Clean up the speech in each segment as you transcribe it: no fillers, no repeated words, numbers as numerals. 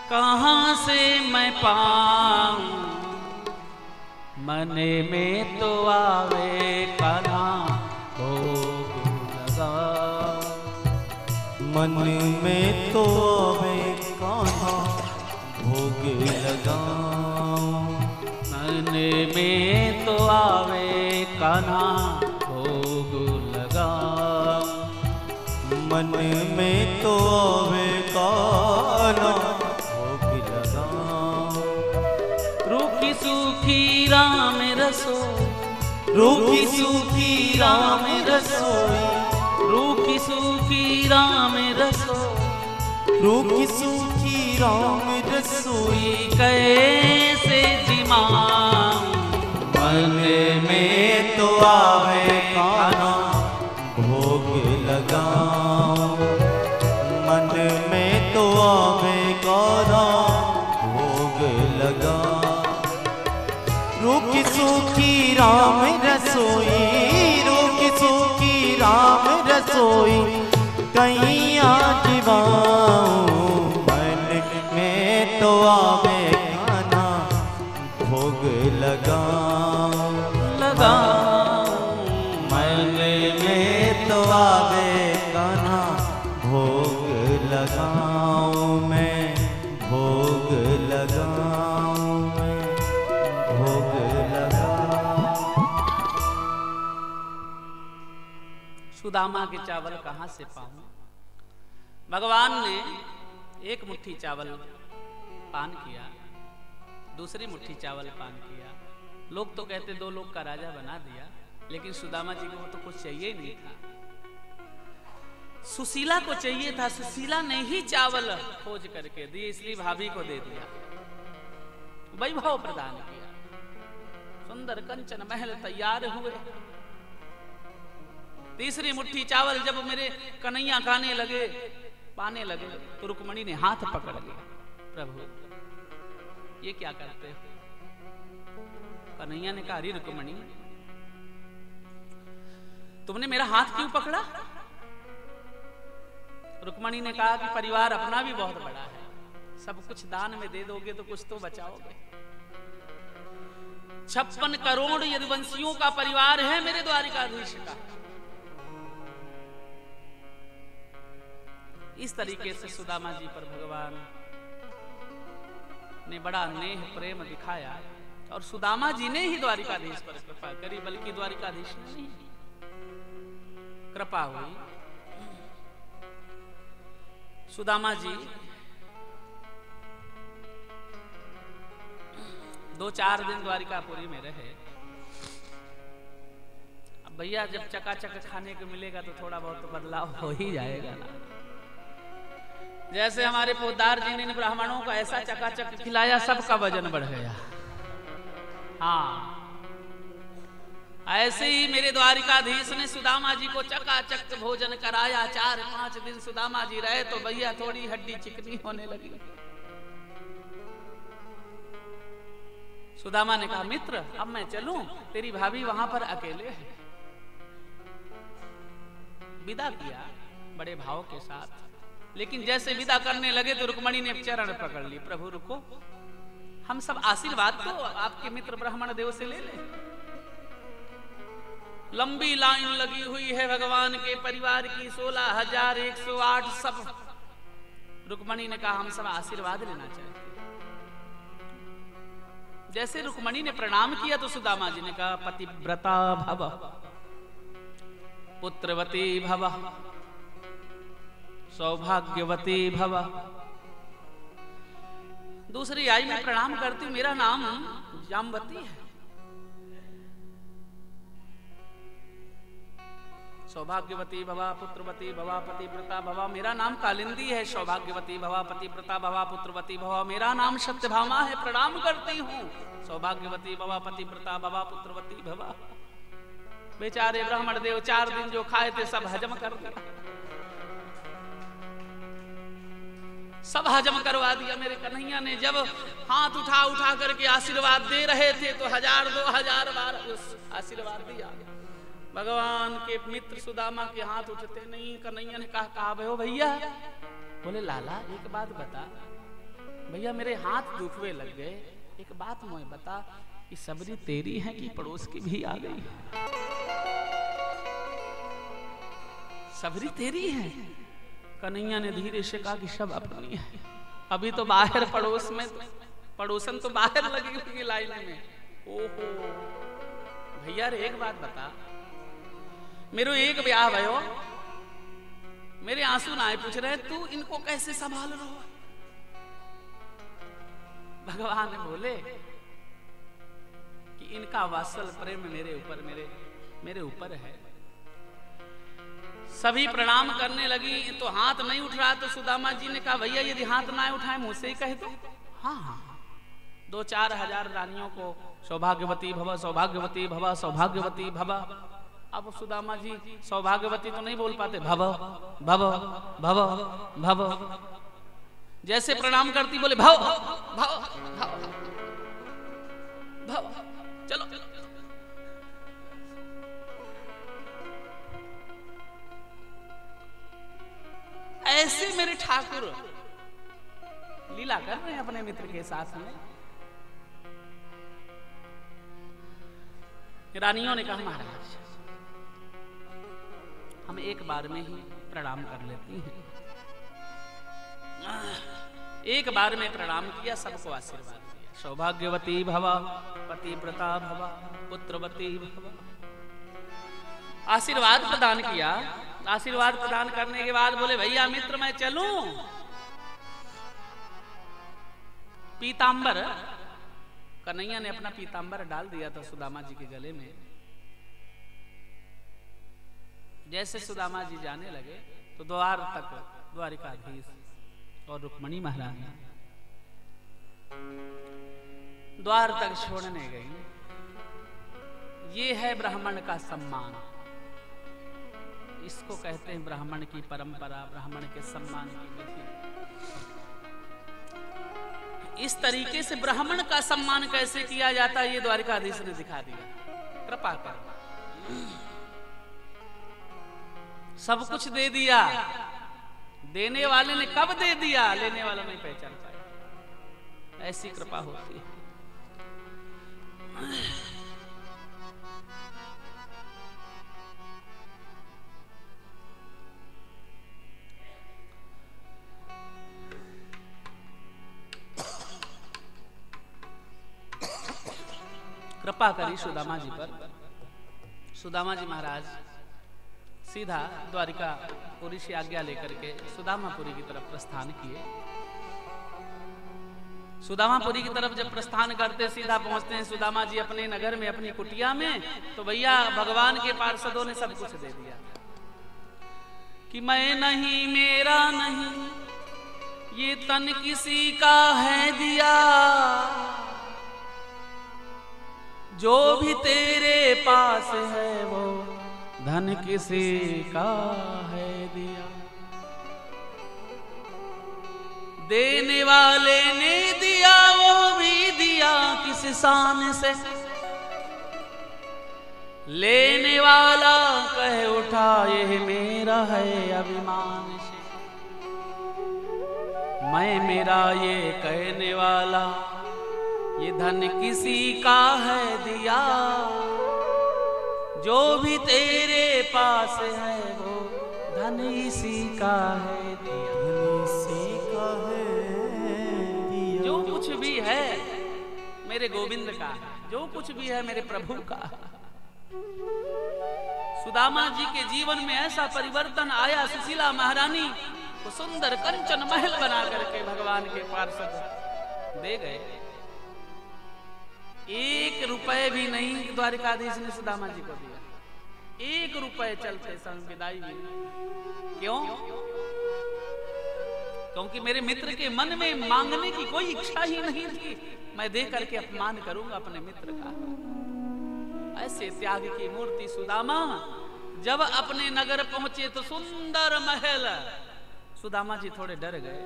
कहाँ से मैं पाऊं, मन में तो आवे कान्हा भोग लगा। मन में तो आवे कान्हा भोग लगा। मन में तो आवे कान्हा भोग लगा। मन में तो आवे कान्हा भोग लगा। रूखी सूखी राम रसोई, रूखी सूखी राम रसोई, रूखी सूखी राम रसोई, रूखी सूखी राम रसोई कैसे जिमाऊं। मन में तो आवे कान्हा भोग लगा। मन में तो आवे कान्हा भोग लगा। रूखी सूखी राम रसोई, रूखी सूखी राम रसोई कहीं आज जिवाऊं। मन में तो आवे कान्हा भोग लगा। लगा मन में तो आवे कान्हा भोग लगाऊं मैं, भोग लगाऊं मैं, भोग लगाऊं। सुदामा के चावल कहाँ से पाऊं। भगवान ने एक मुट्ठी चावल पान किया, दूसरी मुट्ठी चावल पान किया। लोग तो कहते 2 लोग का राजा बना दिया, लेकिन सुदामा जी को तो कुछ चाहिए ही नहीं था। सुशीला को चाहिए था, सुशीला ने ही चावल खोज करके दिए, इसलिए भाभी को दे दिया, वैभव प्रदान किया। सुंदर कंचन महल तैयार हुए। तीसरी मुट्ठी चावल जब मेरे कन्हैया खाने लगे, पाने लगे, तो रुक्मणी ने हाथ पकड़ लिया। प्रभु ये क्या करते हो। कन्हैया ने कहा, अरे रुक्मणी तुमने मेरा हाथ क्यों पकड़ा। रुक्मणी ने कहा कि परिवार अपना भी बहुत बड़ा है, सब कुछ दान में दे दोगे तो कुछ तो बचाओगे। 56 करोड़ यदुवंशियों का परिवार है मेरे द्वारिकाधीश का। इस तरीके से सुदामा जी पर भगवान ने बड़ा नेह प्रेम दिखाया, और सुदामा जी ने ही द्वारिकाधीश पर कृपा करी, बल्कि द्वारिकाधीश ने नहीं, कृपा हुई। सुदामा जी 2-4 दिन द्वारिकापुरी में रहे। अब भैया जब चकाचक खाने को मिलेगा तो थोड़ा बहुत तो बदलाव हो ही जाएगा ना। जैसे हमारे पोदार जी ने ब्राह्मणों को ऐसा चकाचक खिलाया, सबका वजन बढ़ गया। हाँ, ऐसे ही मेरे द्वारिकाधीश ने सुदामा जी को चकाचक भोजन कराया। 4-5 दिन सुदामा जी रहे तो भैया थोड़ी हड्डी चिकनी होने लगी। सुदामा ने कहा, मित्र अब मैं चलूं, तेरी भाभी वहां पर अकेले है। विदा किया बड़े भाव के साथ, लेकिन जैसे विदा करने लगे तो रुक्मणी ने चरण पकड़ ली। प्रभु रुको, हम सब आशीर्वाद तो आपके मित्र ब्राह्मण देव से ले ले। लंबी लाइन लगी हुई है भगवान के परिवार की, 16,108 सब। रुक्मणी ने कहा, हम सब आशीर्वाद लेना चाहते हैं। जैसे रुक्मणी ने प्रणाम किया तो सुदामा जी ने कहा, पतिव्रता भव, पुत्रवती भव, सौभाग्यवती भव। दूसरी आई मैं प्रणाम करती हूं, मेरा नाम जामवती है। सौभाग्यवती भवा, पुत्रवती भवा, पतिव्रता भवा। मेरा नाम कालिंदी है। सौभाग्यवती भवा, पतिव्रता भवा, पुत्रवती भवा। मेरा नाम सत्यभामा है, प्रणाम करती हूँ। सौभाग्यवती भवा, पतिव्रता भवा, पुत्रवती भवा। बेचारे ब्राह्मण देव 4 दिन जो खाए थे सब हजम कर दिया, सब हजम करवा दिया। मेरे कन्हैया ने जब हाथ उठा उठा करके आशीर्वाद दे रहे थे तो 1000-2000 बार उस आशीर्वाद दिया। भगवान के मित्र सुदामा के हाथ उठते नहीं। कन्हैया ने कहा हो भैया। बोले लाला एक बात बता, भैया मेरे हाथ दुखवे लग गए। एक बात मुझे बता कि सबरी तेरी है कि पड़ोस की भी आ गई है? सबरी तेरी है? कन्हैया ने धीरे से कहा कि सब अपनी है। अभी तो बाहर पड़ोस में पड़ोसन तो बाहर लगी हुई लाइन में। ओहो भैया रे एक बात बता, मेरे एक ब्याह भयो, मेरे आंसू ना आए, पूछ रहे तू इनको कैसे संभाल रहा हो? भगवान बोले कि इनका वात्सल प्रेम मेरे ऊपर है। सभी प्रणाम करने लगी तो हाथ नहीं उठ रहा, तो सुदामा जी ने कहा भैया यदि हाथ ना उठाए मुझसे ही कह दो। हाँ हाँ 2-4 हजार रानियों को सौभाग्यवती भव सौभाग्यवती भव सौभाग्यवती भव। अब सुदामा जी सौभाग्यवती तो नहीं बोल पाते, भव भव भव भव। जैसे प्रणाम करती बोले भव भव भव भव। चलो ऐसे मेरे ठाकुर लीला कर रहे हैं अपने मित्र के साथ में। रानियों ने कहा महाराज हम एक बार में ही प्रणाम कर लेती हैं। एक बार में प्रणाम किया, सबको आशीर्वाद दिया। सौभाग्यवती भव पतिव्रता भव पुत्रवती भव। आशीर्वाद प्रदान किया। आशीर्वाद प्रदान करने के बाद बोले भैया मित्र मैं चलूं? पीतांबर, कन्हैया ने अपना पीतांबर डाल दिया था सुदामा जी के गले में। जैसे सुदामा जी जाने लगे तो द्वार तक द्वारिकाधीश और रुक्मणी महारानी द्वार तक छोड़ने गई। ये है ब्राह्मण का सम्मान, इसको कहते हैं ब्राह्मण की परंपरा, ब्राह्मण के सम्मान की विधि। इस तरीके से ब्राह्मण का सम्मान कैसे किया जाता है ये द्वारिकाधीश ने दिखा दिया। कृपा कर सब कुछ दे दिया, देने वाले ने कब दे दिया लेने वाला नहीं पहचान पाया। ऐसी कृपा होती है। कृपा करी सुदामा जी पर। सुदामा जी महाराज सीधा द्वारिकापुरी से आज्ञा लेकर के सुदामापुरी की तरफ प्रस्थान किए। सुदामापुरी की तरफ जब प्रस्थान करते सीधा पहुंचते हैं सुदामा जी अपने नगर में अपनी कुटिया में, तो भैया भगवान के पार्षदों ने सब कुछ दे दिया कि मैं नहीं मेरा नहीं ये तन किसी का है दिया, जो भी तेरे पास है वो धन किसी का है दिया। देने वाले ने दिया वो भी दिया किस शान से, लेने वाला कह उठा ये मेरा है अभिमान से। मैं मेरा ये कहने वाला ये धन किसी का है दिया, जो भी तेरे पास है वो धन इसी का है दिया। इसी का है दिया। जो कुछ भी है मेरे गोविंद का, जो कुछ भी है मेरे प्रभु का। सुदामा जी के जीवन में ऐसा परिवर्तन आया, सुशीला महारानी को सुंदर कंचन महल बना करके भगवान के पार्षद दे गए। 1 रुपए भी नहीं द्वारिकाधीश ने सुदामा जी को दिया। 1 रुपए चलते समय विदाई हुई। क्यों? क्योंकि मेरे मित्र के मन में मांगने की कोई इच्छा ही नहीं थी। मैं दे करके अपमान करूंगा अपने मित्र का। ऐसे त्याग की मूर्ति सुदामा जब अपने नगर पहुंचे तो सुंदर महल। सुदामा जी थोड़े डर गए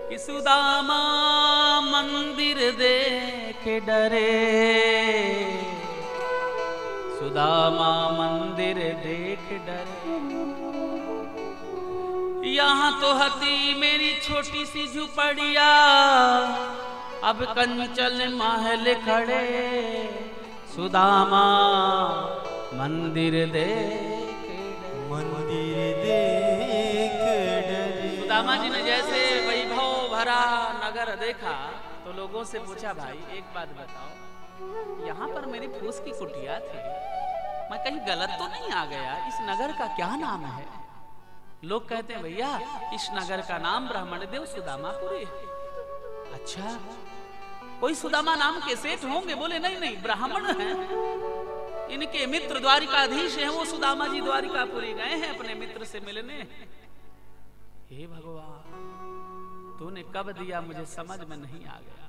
कि सुदामा मंदिर देख डरे, सुदामा मंदिर देख डरे। यहाँ तो हती मेरी छोटी सी झुपड़िया, अब कंचन महल खड़े सुदामा मंदिर देख डरे। सुदामा जी ने जैसे वैभव भरा नगर देखा तो लोगों से पूछा, भाई एक बात बताओ, यहाँ पर मेरी फूस की कुटिया थी, मैं कहीं गलत तो नहीं आ गया? इस नगर का क्या नाम है? लोग कहते हैं, भैया इस नगर का नाम ब्राह्मण देव सुदामापुरी है। अच्छा, कोई सुदामा नाम के सेठ होंगे? बोले नहीं नहीं, ब्राह्मण हैं, इनके मित्र द्वारिकाधीश हैं, वो सुदामा जी द्वारिकापुरी गए हैं अपने मित्र से मिलने। हे भगवान, तूने कब दिया मुझे समझ में नहीं आ गया।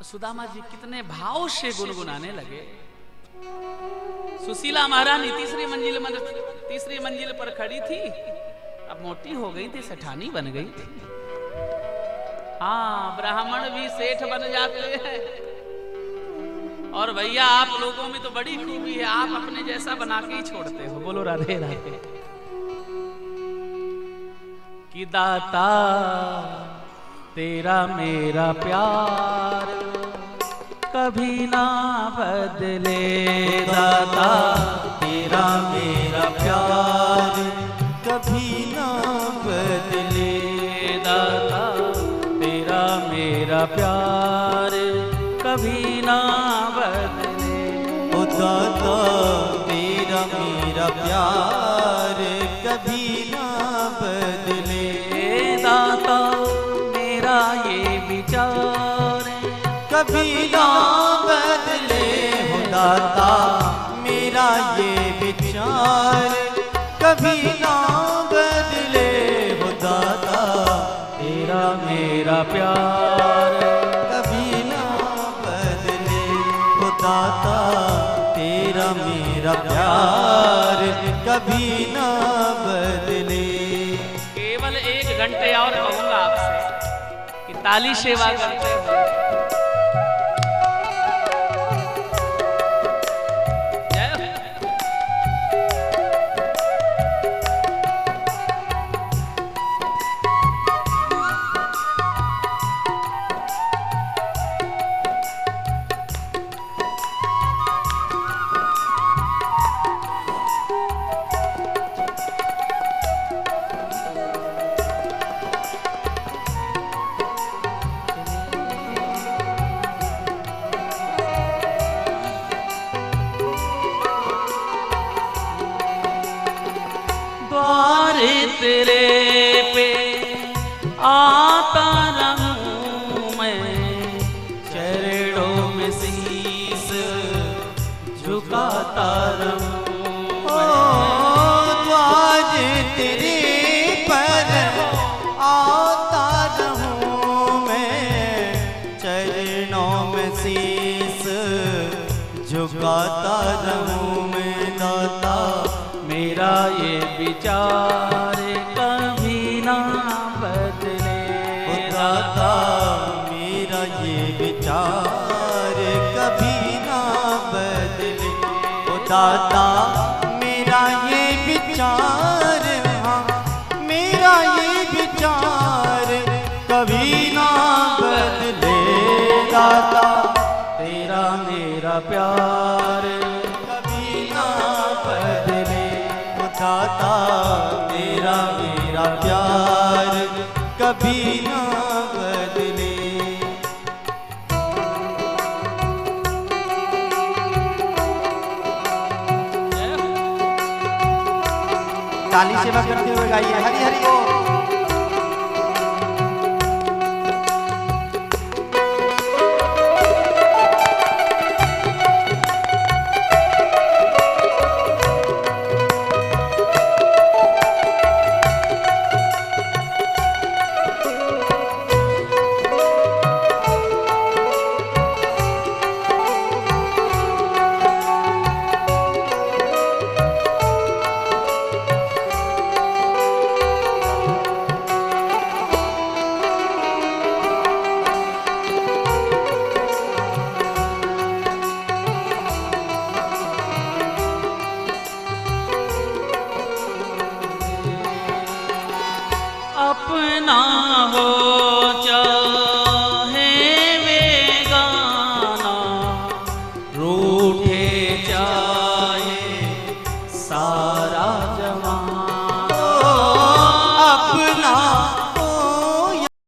सुदामा जी कितने भाव से गुनगुनाने लगे। सुशीला महारानी तीसरी मंजिल पर खड़ी थी, अब मोटी हो गई थी, सेठानी बन गई थी। हाँ, ब्राह्मण भी सेठ बन जाते हैं। और भैया आप लोगों में तो बड़ी खूबी है, आप अपने जैसा बना के ही छोड़ते हो। बोलो राधे राधे। कि दाता तेरा मेरा प्यार कभी ना बदले, दाता तेरा मेरा प्यार कभी ना बदले, दाता तेरा मेरा प्यार कभी ना बदले। ओ दाता तेरा मेरा प्यार कभी ना बदले, दाता मेरा ये विचार कभी ना बदले। हो दाता मेरा ये विचार कभी ना बदले, हो दाता तेरा मेरा प्यार कभी ना बदले, हो दाता तेरा मेरा प्यार कभी ना बदले। केवल 1 घंटे और कहूंगा आपसे कि ताली सेवा करते हो। तेरे पे आता रहूं मैं, चरणों में शीस झुकाता रहूं। द्वार तेरे पर आता रहूं मैं, चरणों में शीस झुकाता रहूं मैं। दाता मेरा ये विचार कभी ना बदले, दाता मेरा ये विचार कभी ना बदले, ओ दाता मेरा ये विचार, हाँ मेरा ये विचार कभी ना बदले। दाता तेरा मेरा प्यार कभी ना बदले, ओ दाता तेरा मेरा प्यार कभी ना बदले। ताली सेवा करते हुए गाइए हरि हरि बोल। अपना हो चाहे बेगाना, रूठे चाहे सा